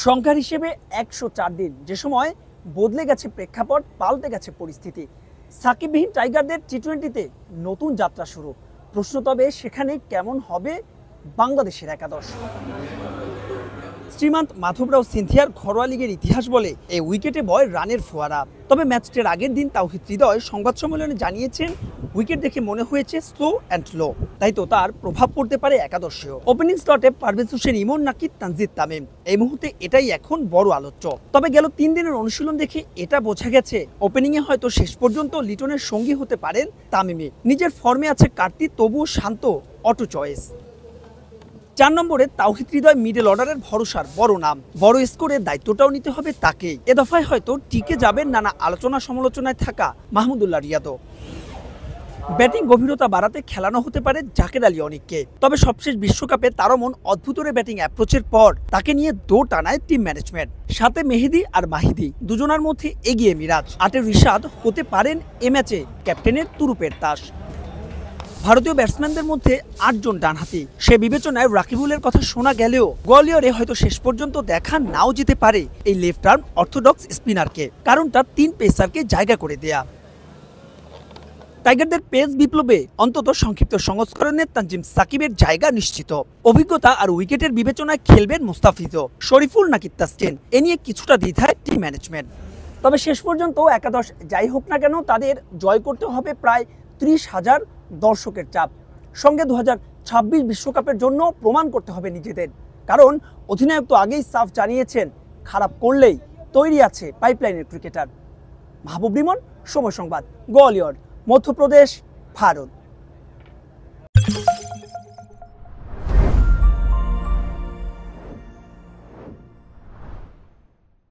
সংখ্যার হিসেবে ১০৪ দিন, যে সময় বদলে গেছে প্রেক্ষাপট, পাল্টে গেছে পরিস্থিতি। সাকিববিহীন টাইগারদের টি-20তে নতুন যাত্রা শুরু। প্রশ্ন তবে সেখানে কেমন হবে বাংলাদেশের একাদশ? শ্রীমান্ত মাধবরাও সিনথিয়ার ঘরোয়া লিগের ইতিহাস বলে এই উইকেটে বয় রানের ফোয়ারা। তবে ম্যাচটির আগের দিন তাওহিদ হৃদয় সংবাদ সম্মেলনে জানিয়েছেন, উইকেট দেখে মনে হয়েছে স্লো অ্যান্ড লো, তাই তো তার প্রভাব পড়তে পারে একাদশেও। ওপেনিং স্লটে পারভেজ হোসেন ইমন নাকি তানজিদ তামিম, এই মুহূর্তে এটাই এখন বড় আলোচ্য। তবে গেল 3 দিনের অনুশীলন দেখে এটা বোঝা গেছে, ওপেনিংয়ে হয়তো শেষ পর্যন্ত লিটনের সঙ্গী হতে পারেন তামিমই। নিজের ফর্মে আছে কার্তিক, তবুও শান্ত অটো চয়েস। 4 নম্বরে তাওহিদ হৃদয় মিডল অর্ডারের ভরসার বড় নাম, বড় স্কোরের দায়িত্বটাও নিতে হবে তাকেই। এ দফায় হয়তো টিকে যাবেন নানা আলোচনা সমালোচনায় থাকা মাহমুদুল্লাহ রিয়াদও। ব্যাটিং গভীরতা বাড়াতে খেলানো হতে পারে জাকের আলী অনিককে। তবে সবশেষ বিশ্বকাপে তার মন অদ্ভুতরে ব্যাটিং অ্যাপ্রোচের পর তাকে নিয়ে দৌড় টানায় টিম ম্যানেজমেন্ট। সাথে মেহেদি আর মাহিদি, দুজনের মধ্যে এগিয়ে মিরাজ। 8 রিশাদ হতে পারেন এ ম্যাচে ক্যাপ্টেনের তুরুপের তাস। ভারতীয় ব্যাটসম্যানদের মধ্যে 8 জন ডানহাতি, সে বিবেচনায় রাকিবুলের কথা শোনা গেলেও গোয়ালিয়রে হয়তো শেষ পর্যন্ত দেখা নাও যেতে পারে এই লেফট আর্ম অর্থোডক্স স্পিনারকে, কারণটা 3 পেসারকে জায়গা করে দেয়া। টাইগারদের পেস বিপ্লবে অন্তত সংক্ষিপ্ত সংস্করণে তানজিম সাকিবের জায়গা নিশ্চিত। অভিজ্ঞতা আর উইকেটের বিবেচনায় খেলবেন মুস্তাফিজও, শরীফুল নাকি তাসকিন, এ নিয়ে কিছুটা দ্বিধায় টিম ম্যানেজমেন্ট। তবে শেষ পর্যন্ত একাদশ যাই হোক না কেন, তাদের জয় করতে হবে প্রায় 30,000 দর্শকের চাপ, সঙ্গে 2026 বিশ্বকাপের জন্য প্রমাণ করতে হবে নিজেদের। কারণ অধিনায়ক তো আগেই সাফ জানিয়েছেন, খারাপ করলেই তৈরি আছে পাইপলাইনের ক্রিকেটার। মাহবুব রিমন, সময় সংবাদ, গোয়ালিয়র, মধ্যপ্রদেশ, ভারত।